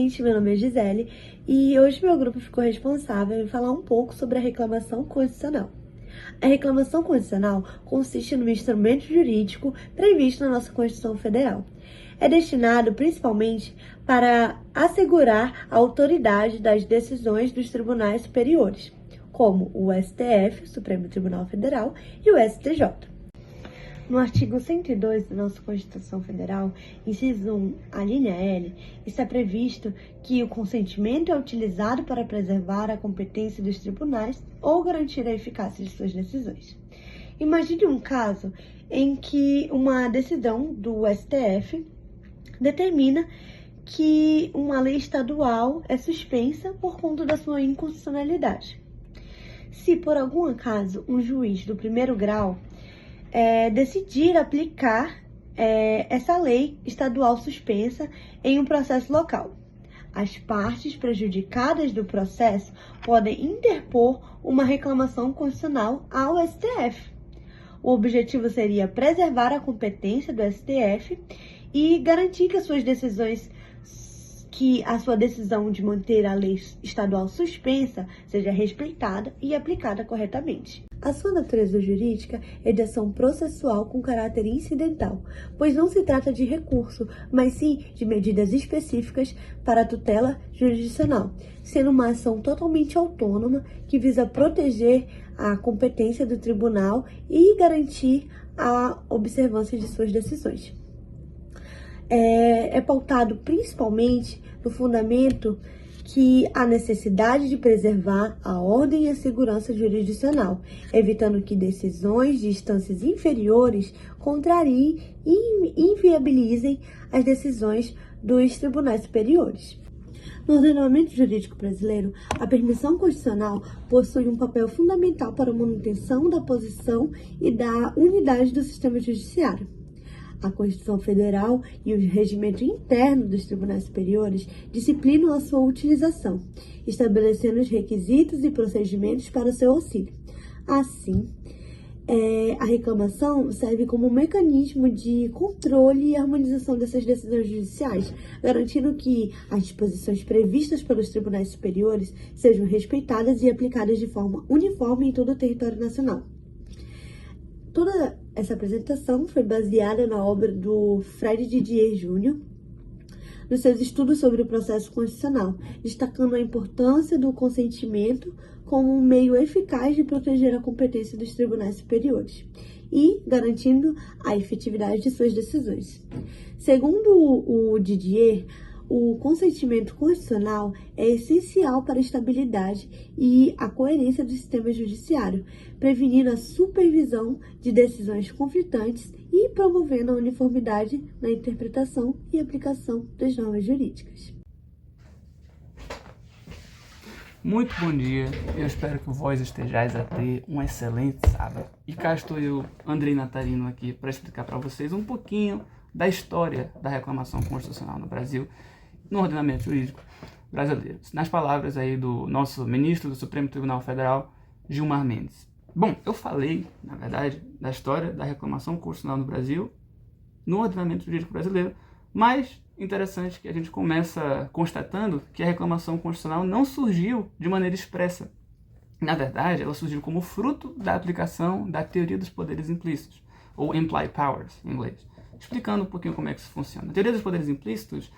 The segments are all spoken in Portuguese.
gente, meu nome é Gisele e hoje meu grupo ficou responsável em falar um pouco sobre a reclamação constitucional. A reclamação constitucional consiste num instrumento jurídico previsto na nossa Constituição Federal. É destinado principalmente para assegurar a autoridade das decisões dos tribunais superiores, como o STF, Supremo Tribunal Federal, e o STJ. No artigo 102 da nossa Constituição Federal, inciso 1, a linha L, está previsto que o consentimento é utilizado para preservar a competência dos tribunais ou garantir a eficácia de suas decisões. Imagine um caso em que uma decisão do STF determina que uma lei estadual é suspensa por conta da sua inconstitucionalidade. Se, por algum acaso, um juiz do primeiro grau decidir aplicar essa lei estadual suspensa em um processo local, as partes prejudicadas do processo podem interpor uma reclamação constitucional ao STF. O objetivo seria preservar a competência do STF e garantir que a sua decisão de manter a lei estadual suspensa seja respeitada e aplicada corretamente. A sua natureza jurídica é de ação processual com caráter incidental, pois não se trata de recurso, mas sim de medidas específicas para a tutela jurisdicional, sendo uma ação totalmente autônoma que visa proteger a competência do tribunal e garantir a observância de suas decisões. É pautado principalmente no fundamento que a necessidade de preservar a ordem e a segurança jurisdicional, evitando que decisões de instâncias inferiores contrariem e inviabilizem as decisões dos tribunais superiores. No ordenamento jurídico brasileiro, a permissão constitucional possui um papel fundamental para a manutenção da posição e da unidade do sistema judiciário. A Constituição Federal e o regimento interno dos tribunais superiores disciplinam a sua utilização, estabelecendo os requisitos e procedimentos para o seu auxílio. Assim, a reclamação serve como um mecanismo de controle e harmonização dessas decisões judiciais, garantindo que as disposições previstas pelos tribunais superiores sejam respeitadas e aplicadas de forma uniforme em todo o território nacional. Toda essa apresentação foi baseada na obra do Fred Didier Jr., nos seus estudos sobre o processo constitucional, destacando a importância do consentimento como um meio eficaz de proteger a competência dos tribunais superiores e garantindo a efetividade de suas decisões. Segundo o Didier, o consentimento constitucional é essencial para a estabilidade e a coerência do sistema judiciário, prevenindo a supervisão de decisões conflitantes e promovendo a uniformidade na interpretação e aplicação das normas jurídicas. Muito bom dia, eu espero que vós estejais a ter um excelente sábado. E cá estou eu, Andrei Natarino, aqui para explicar para vocês um pouquinho da história da reclamação constitucional no Brasil, no ordenamento jurídico brasileiro, nas palavras aí do nosso ministro do Supremo Tribunal Federal, Gilmar Mendes. Bom, eu falei, na verdade, da história da reclamação constitucional no Brasil, no ordenamento jurídico brasileiro, mas interessante que a gente começa constatando que a reclamação constitucional não surgiu de maneira expressa. Na verdade, ela surgiu como fruto da aplicação da teoria dos poderes implícitos, ou implied powers, em inglês. Explicando um pouquinho como é que isso funciona. A teoria dos poderes implícitos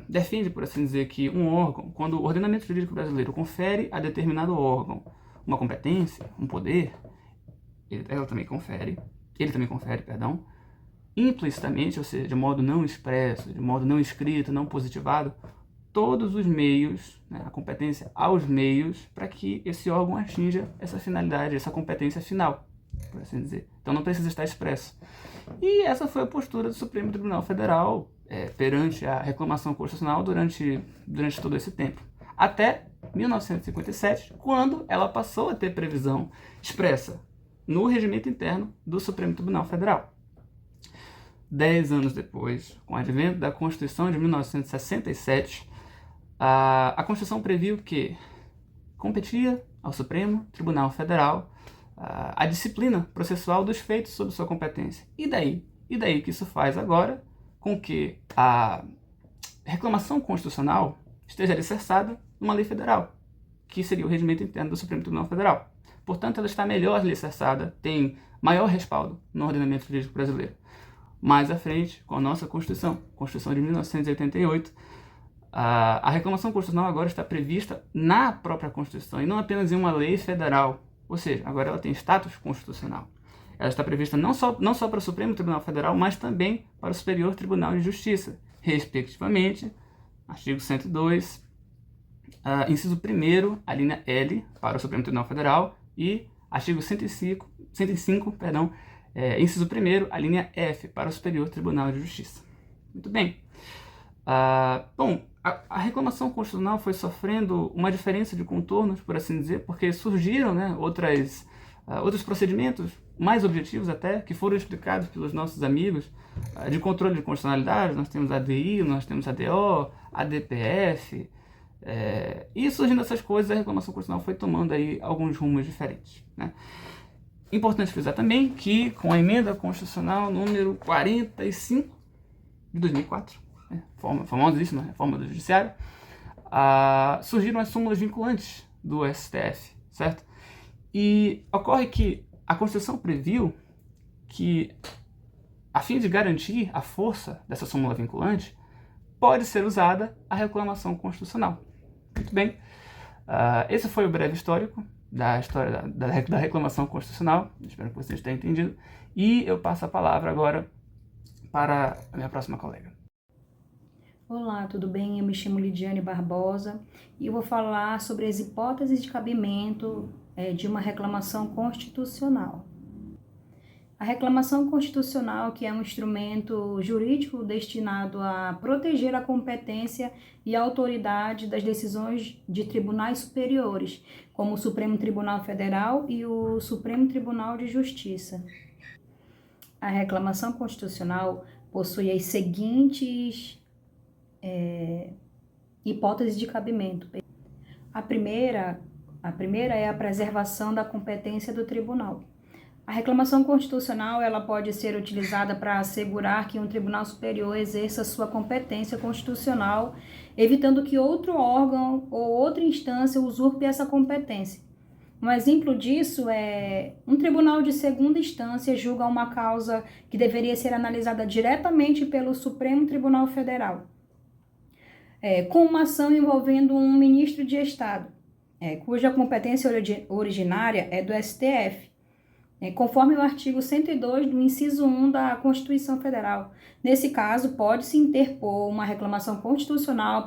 defende, por assim dizer, que um órgão, quando o ordenamento jurídico brasileiro confere a determinado órgão uma competência, um poder, ele também confere, implicitamente, ou seja, de modo não expresso, de modo não escrito, não positivado, todos os meios, a competência aos meios, para que esse órgão atinja essa finalidade, essa competência final, por assim dizer. Então não precisa estar expresso. E essa foi a postura do Supremo Tribunal Federal perante a reclamação constitucional durante todo esse tempo. Até 1957, quando ela passou a ter previsão expressa no regimento interno do Supremo Tribunal Federal. 10 anos depois, com o advento da Constituição de 1967, a Constituição previu que competia ao Supremo Tribunal Federal a disciplina processual dos feitos sob sua competência. E daí que isso faz agora com que a reclamação constitucional esteja alicerçada numa lei federal, que seria o regimento interno do Supremo Tribunal Federal. Portanto, ela está melhor alicerçada, tem maior respaldo no ordenamento jurídico brasileiro. Mais à frente, com a nossa Constituição de 1988, a reclamação constitucional agora está prevista na própria Constituição e não apenas em uma lei federal. Ou seja, agora ela tem status constitucional. Ela está prevista não só para o Supremo Tribunal Federal, mas também para o Superior Tribunal de Justiça, respectivamente, artigo 102, inciso 1º, a linha L, para o Supremo Tribunal Federal, e artigo 105, inciso 1º, a linha F, para o Superior Tribunal de Justiça. Muito bem. Bom, a reclamação constitucional foi sofrendo uma diferença de contornos, por assim dizer, porque surgiram, né, outros procedimentos mais objetivos até, que foram explicados pelos nossos amigos de controle de constitucionalidade. Nós temos a ADI, nós temos a ADO, a DPF, e surgindo essas coisas, a reclamação constitucional foi tomando aí alguns rumos diferentes, né? Importante frisar também que, com a emenda constitucional número 45 de 2004, famosíssima reforma do Judiciário, surgiram as súmulas vinculantes do STF, certo? E ocorre que a Constituição previu que, a fim de garantir a força dessa súmula vinculante, pode ser usada a reclamação constitucional. Muito bem. Esse foi o breve histórico da história da reclamação constitucional. Espero que vocês tenham entendido. E eu passo a palavra agora para a minha próxima colega. Olá, tudo bem? Eu me chamo Lidiane Barbosa e eu vou falar sobre as hipóteses de cabimento de uma reclamação constitucional. A reclamação constitucional, que é um instrumento jurídico destinado a proteger a competência e a autoridade das decisões de tribunais superiores, como o Supremo Tribunal Federal e o Supremo Tribunal de Justiça. A reclamação constitucional possui as seguintes hipóteses de cabimento. A primeira é a preservação da competência do tribunal. A reclamação constitucional ela pode ser utilizada para assegurar que um tribunal superior exerça sua competência constitucional, evitando que outro órgão ou outra instância usurpe essa competência. Um exemplo disso é um tribunal de segunda instância julga uma causa que deveria ser analisada diretamente pelo Supremo Tribunal Federal, com uma ação envolvendo um ministro de Estado, cuja competência originária é do STF, conforme o artigo 102 do inciso 1 da Constituição Federal. Nesse caso, pode-se interpor uma reclamação constitucional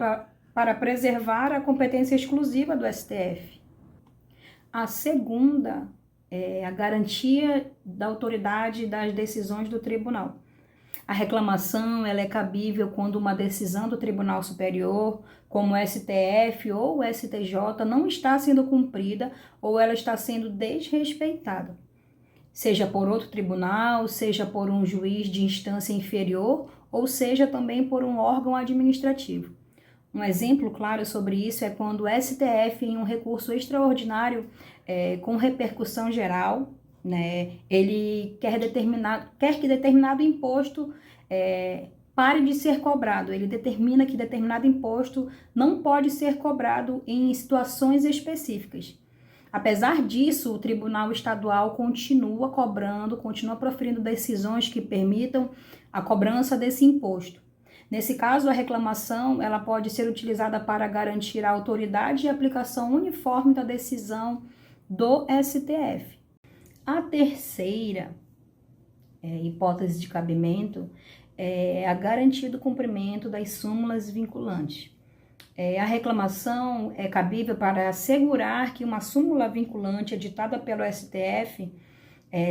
para preservar a competência exclusiva do STF. A segunda é a garantia da autoridade das decisões do tribunal. A reclamação ela é cabível quando uma decisão do Tribunal Superior, como o STF ou o STJ, não está sendo cumprida ou ela está sendo desrespeitada, seja por outro tribunal, seja por um juiz de instância inferior, ou seja também por um órgão administrativo. Um exemplo claro sobre isso é quando o STF, em um recurso extraordinário com repercussão geral, ele quer que determinado imposto pare de ser cobrado. Ele determina que determinado imposto não pode ser cobrado em situações específicas. Apesar disso, o Tribunal Estadual continua proferindo decisões que permitam a cobrança desse imposto. Nesse caso, a reclamação ela pode ser utilizada para garantir a autoridade e aplicação uniforme da decisão do STF. A terceira hipótese de cabimento é a garantia do cumprimento das súmulas vinculantes. A reclamação é cabível para assegurar que uma súmula vinculante editada pelo STF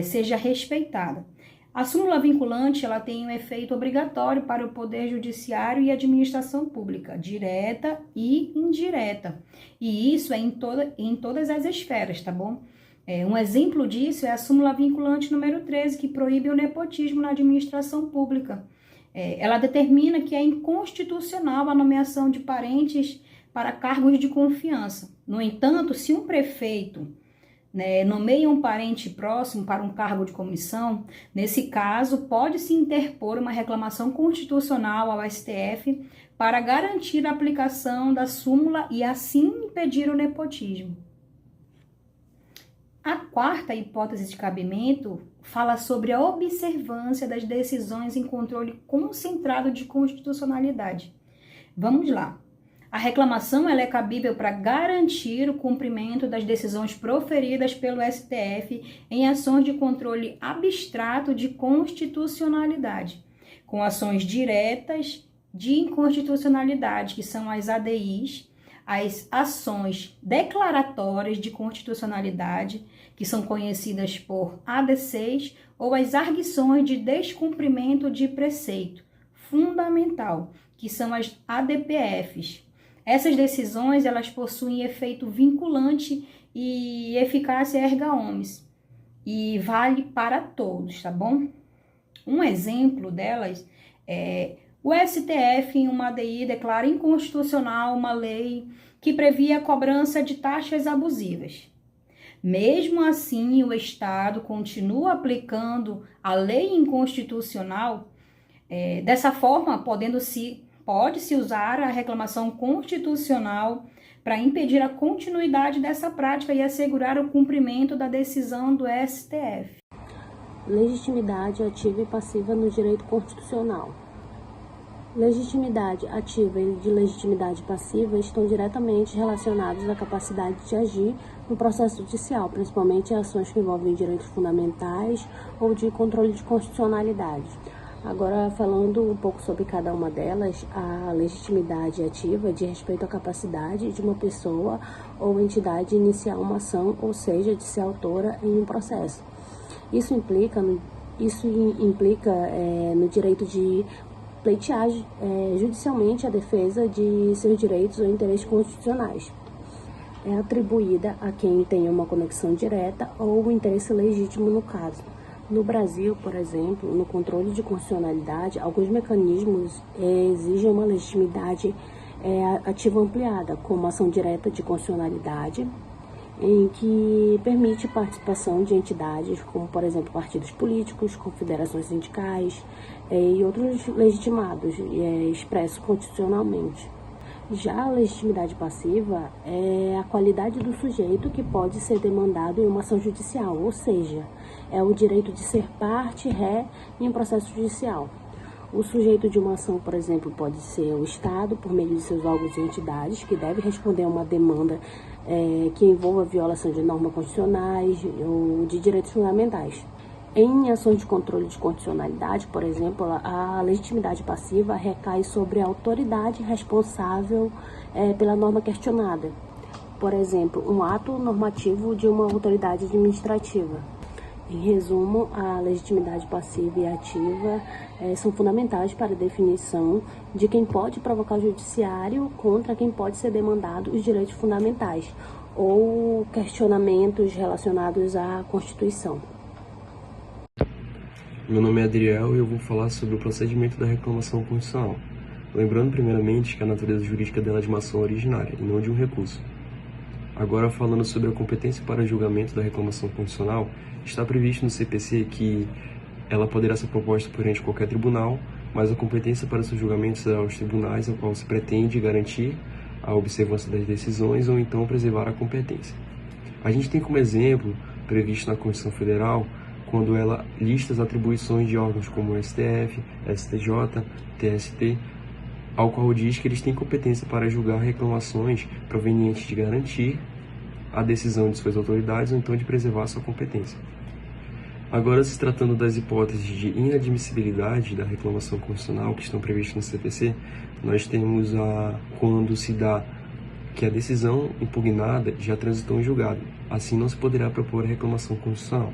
seja respeitada. A súmula vinculante ela tem um efeito obrigatório para o Poder Judiciário e administração pública, direta e indireta. E isso é em todas as esferas, tá bom? Um exemplo disso é a súmula vinculante número 13, que proíbe o nepotismo na administração pública. Ela determina que é inconstitucional a nomeação de parentes para cargos de confiança. No entanto, se um prefeito nomeia um parente próximo para um cargo de comissão, nesse caso, pode-se interpor uma reclamação constitucional ao STF para garantir a aplicação da súmula e assim impedir o nepotismo. A quarta hipótese de cabimento fala sobre a observância das decisões em controle concentrado de constitucionalidade. Vamos lá. A reclamação ela é cabível para garantir o cumprimento das decisões proferidas pelo STF em ações de controle abstrato de constitucionalidade, com ações diretas de inconstitucionalidade, que são as ADIs, as ações declaratórias de constitucionalidade, que são conhecidas por ADCs, ou as arguições de descumprimento de preceito fundamental, que são as ADPFs. Essas decisões, elas possuem efeito vinculante e eficácia erga omnes, e vale para todos, tá bom? Um exemplo delas é o STF, em uma ADI, declara inconstitucional uma lei que previa a cobrança de taxas abusivas. Mesmo assim, o Estado continua aplicando a lei inconstitucional. Dessa forma, pode-se usar a reclamação constitucional para impedir a continuidade dessa prática e assegurar o cumprimento da decisão do STF. Legitimidade ativa e passiva no direito constitucional. Legitimidade ativa e de legitimidade passiva estão diretamente relacionados à capacidade de agir no processo judicial, principalmente em ações que envolvem direitos fundamentais ou de controle de constitucionalidade. Agora, falando um pouco sobre cada uma delas, a legitimidade ativa diz respeito à capacidade de uma pessoa ou entidade iniciar uma ação, ou seja, de ser autora em um processo. Isso implica no direito de pleitear judicialmente a defesa de seus direitos ou interesses constitucionais. É atribuída a quem tem uma conexão direta ou um interesse legítimo no caso. No Brasil, por exemplo, no controle de constitucionalidade, alguns mecanismos exigem uma legitimidade ativa ampliada, como ação direta de constitucionalidade, em que permite participação de entidades como, por exemplo, partidos políticos, confederações sindicais e outros legitimados expressos constitucionalmente. Já a legitimidade passiva é a qualidade do sujeito que pode ser demandado em uma ação judicial, ou seja, é o direito de ser parte ré em um processo judicial. O sujeito de uma ação, por exemplo, pode ser o Estado, por meio de seus órgãos e entidades, que deve responder a uma demanda que envolva violação de normas constitucionais ou de direitos fundamentais. Em ações de controle de constitucionalidade, por exemplo, a legitimidade passiva recai sobre a autoridade responsável pela norma questionada. Por exemplo, um ato normativo de uma autoridade administrativa. Em resumo, a legitimidade passiva e ativa são fundamentais para a definição de quem pode provocar o judiciário contra quem pode ser demandado os direitos fundamentais ou questionamentos relacionados à Constituição. Meu nome é Adriel e eu vou falar sobre o procedimento da reclamação constitucional. Lembrando primeiramente que a natureza jurídica dela é de uma ação originária e não de um recurso. Agora, falando sobre a competência para julgamento da reclamação constitucional, está previsto no CPC que ela poderá ser proposta perante qualquer tribunal, mas a competência para seu julgamento será aos tribunais ao qual se pretende garantir a observância das decisões ou então preservar a competência. A gente tem como exemplo, previsto na Constituição Federal, quando ela lista as atribuições de órgãos como o STF, STJ, TST, ao qual diz que eles têm competência para julgar reclamações provenientes de garantir a decisão de suas autoridades ou então de preservar sua competência. Agora, se tratando das hipóteses de inadmissibilidade da reclamação constitucional que estão previstas no CPC, nós temos quando se dá que a decisão impugnada já transitou em julgado, assim não se poderá propor a reclamação constitucional.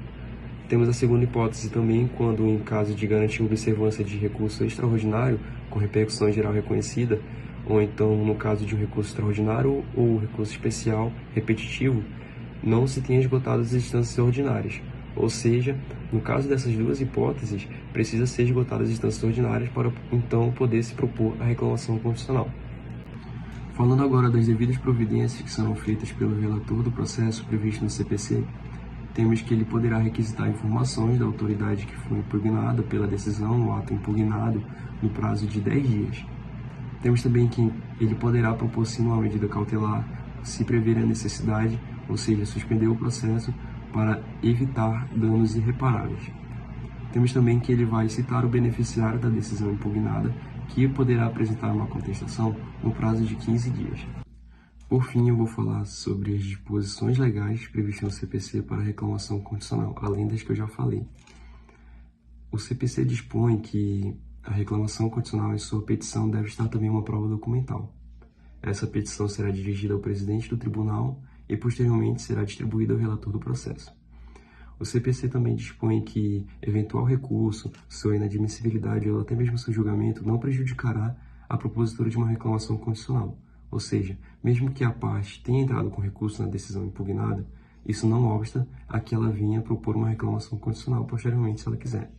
Temos a segunda hipótese também, quando em caso de garantir observância de recurso extraordinário com repercussão geral reconhecida, ou então no caso de um recurso extraordinário ou recurso especial repetitivo, não se tenha esgotado as instâncias ordinárias. Ou seja, no caso dessas duas hipóteses, precisa ser esgotadas as instâncias ordinárias para então poder se propor a reclamação constitucional. Falando agora das devidas providências que serão feitas pelo relator do processo previsto no CPC, temos que ele poderá requisitar informações da autoridade que foi impugnada pela decisão no ato impugnado no prazo de 10 dias. Temos também que ele poderá propor sim uma medida cautelar se prever a necessidade, ou seja, suspender o processo para evitar danos irreparáveis. Temos também que ele vai citar o beneficiário da decisão impugnada, que poderá apresentar uma contestação no prazo de 15 dias. Por fim, eu vou falar sobre as disposições legais previstas no CPC para reclamação constitucional, além das que eu já falei. O CPC dispõe que a reclamação constitucional em sua petição deve estar também uma prova documental. Essa petição será dirigida ao presidente do tribunal e posteriormente será distribuída ao relator do processo. O CPC também dispõe que eventual recurso, sua inadmissibilidade ou até mesmo seu julgamento não prejudicará a propositura de uma reclamação constitucional. Ou seja, mesmo que a parte tenha entrado com recurso na decisão impugnada, isso não obsta a que ela venha propor uma reclamação constitucional posteriormente, se ela quiser.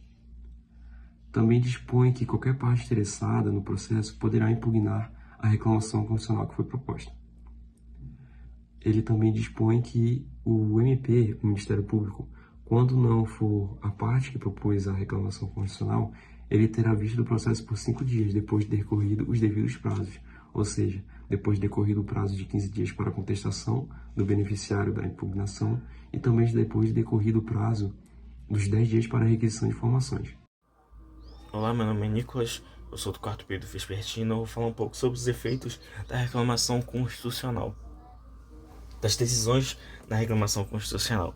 Também dispõe que qualquer parte interessada no processo poderá impugnar a reclamação constitucional que foi proposta. Ele também dispõe que o MP, o Ministério Público, quando não for a parte que propôs a reclamação constitucional, ele terá vista do processo por 5 dias, depois de decorrido os devidos prazos, ou seja, depois de decorrido o prazo de 15 dias para a contestação do beneficiário da impugnação e também depois de decorrido o prazo dos 10 dias para a requisição de informações. Olá, meu nome é Nicolas, eu sou do 4º período vespertino. Eu vou falar um pouco sobre os efeitos da reclamação constitucional, das decisões da reclamação constitucional.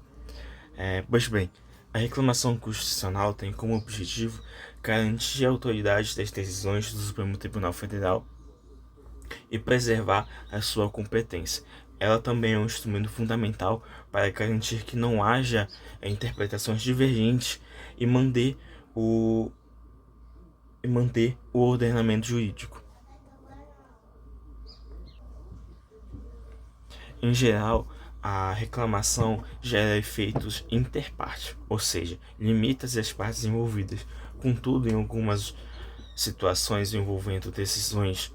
Pois bem, a reclamação constitucional tem como objetivo garantir a autoridade das decisões do Supremo Tribunal Federal e preservar a sua competência. Ela também é um instrumento fundamental para garantir que não haja interpretações divergentes e manter o ordenamento jurídico. Em geral, a reclamação gera efeitos interparte, ou seja, limita as partes envolvidas. Contudo, em algumas situações envolvendo decisões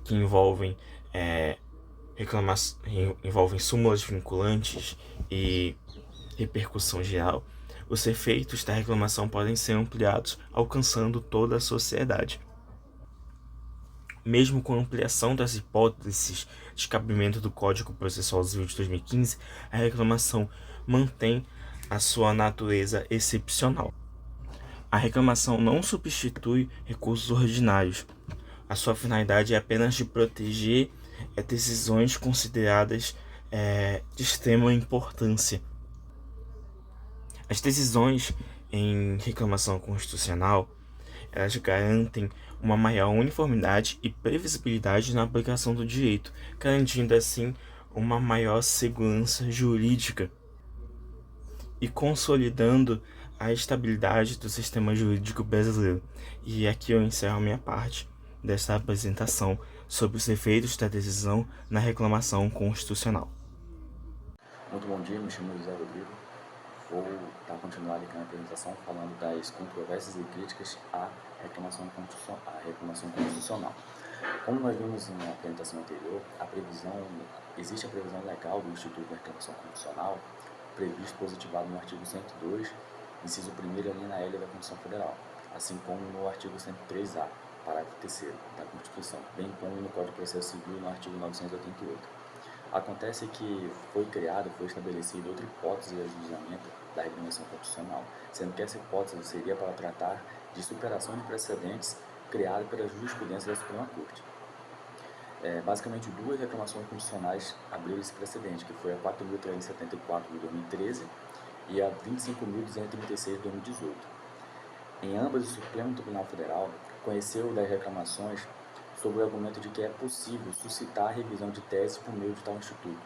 que envolvem envolvem súmulas vinculantes e repercussão geral, os efeitos da reclamação podem ser ampliados, alcançando toda a sociedade. Mesmo com a ampliação das hipóteses de cabimento do Código Processual Civil de 2015, a reclamação mantém a sua natureza excepcional. A reclamação não substitui recursos ordinários. A sua finalidade é apenas de proteger decisões consideradas de extrema importância. As decisões em reclamação constitucional, elas garantem uma maior uniformidade e previsibilidade na aplicação do direito, garantindo assim uma maior segurança jurídica e consolidando a estabilidade do sistema jurídico brasileiro. E aqui eu encerro a minha parte desta apresentação sobre os efeitos da decisão na reclamação constitucional. Muito bom dia, me chamo José Rodrigo. Vou dar continuidade aqui na apresentação falando das controvérsias e críticas à reclamação constitucional. Como nós vimos na apresentação anterior, existe a previsão legal do Instituto da Reclamação Constitucional, previsto positivado no artigo 102, inciso 1º, alínea L da Constituição Federal, assim como no artigo 103A, parágrafo 3º da Constituição, bem como no Código de Processo Civil, no artigo 988. Acontece que foi estabelecida outra hipótese de ajuizamento da reclamação constitucional, sendo que essa hipótese seria para tratar de superação de precedentes criados pela jurisprudência da Suprema Corte. Basicamente, duas reclamações constitucionais abriram esse precedente, que foi a 4.374 de 2013 e a 25.236 de 2018. Em ambas, o Supremo Tribunal Federal conheceu das reclamações sobre o argumento de que é possível suscitar a revisão de tese por meio de tal instituto.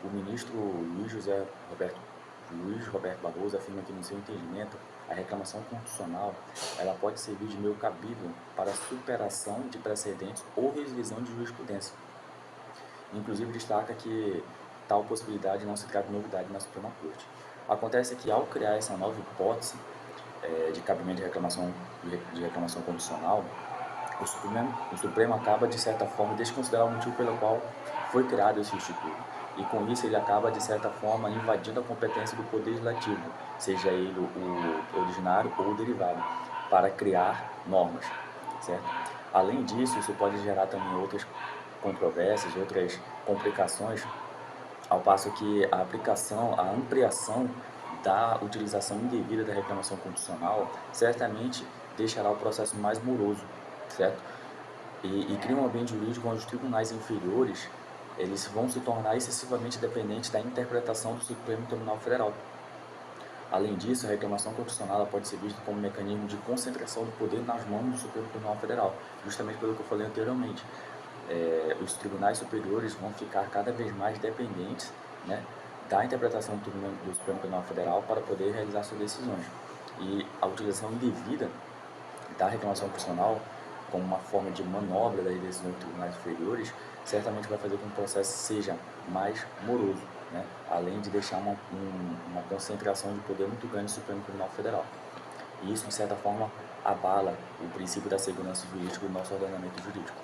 O ministro Luiz Roberto Barroso afirma que, no seu entendimento, a reclamação constitucional ela pode servir de meio cabível para a superação de precedentes ou revisão de jurisprudência. Inclusive, destaca que tal possibilidade não se trata de novidade na Suprema Corte. Acontece que, ao criar essa nova hipótese de cabimento de reclamação constitucional, o Supremo acaba, de certa forma, desconsiderar o motivo pelo qual foi criado esse instituto. E com isso ele acaba, de certa forma, invadindo a competência do Poder Legislativo, seja ele o originário ou o derivado, para criar normas, certo? Além disso, isso pode gerar também outras controvérsias, outras complicações, ao passo que a ampliação da utilização indevida da reclamação constitucional certamente deixará o processo mais moroso, certo? E cria um ambiente jurídico onde os tribunais inferiores eles vão se tornar excessivamente dependentes da interpretação do Supremo Tribunal Federal. Além disso, a reclamação constitucional pode ser vista como um mecanismo de concentração do poder nas mãos do Supremo Tribunal Federal, justamente pelo que eu falei anteriormente. Os tribunais superiores vão ficar cada vez mais dependentes, né, da interpretação do Supremo Tribunal Federal para poder realizar suas decisões. E a utilização indevida da reclamação constitucional como uma forma de manobra das decisões dos tribunais superiores certamente vai fazer com que o processo seja mais moroso, né, além de deixar uma concentração de poder muito grande no Supremo Tribunal Federal. E isso, de certa forma, abala o princípio da segurança jurídica do nosso ordenamento jurídico.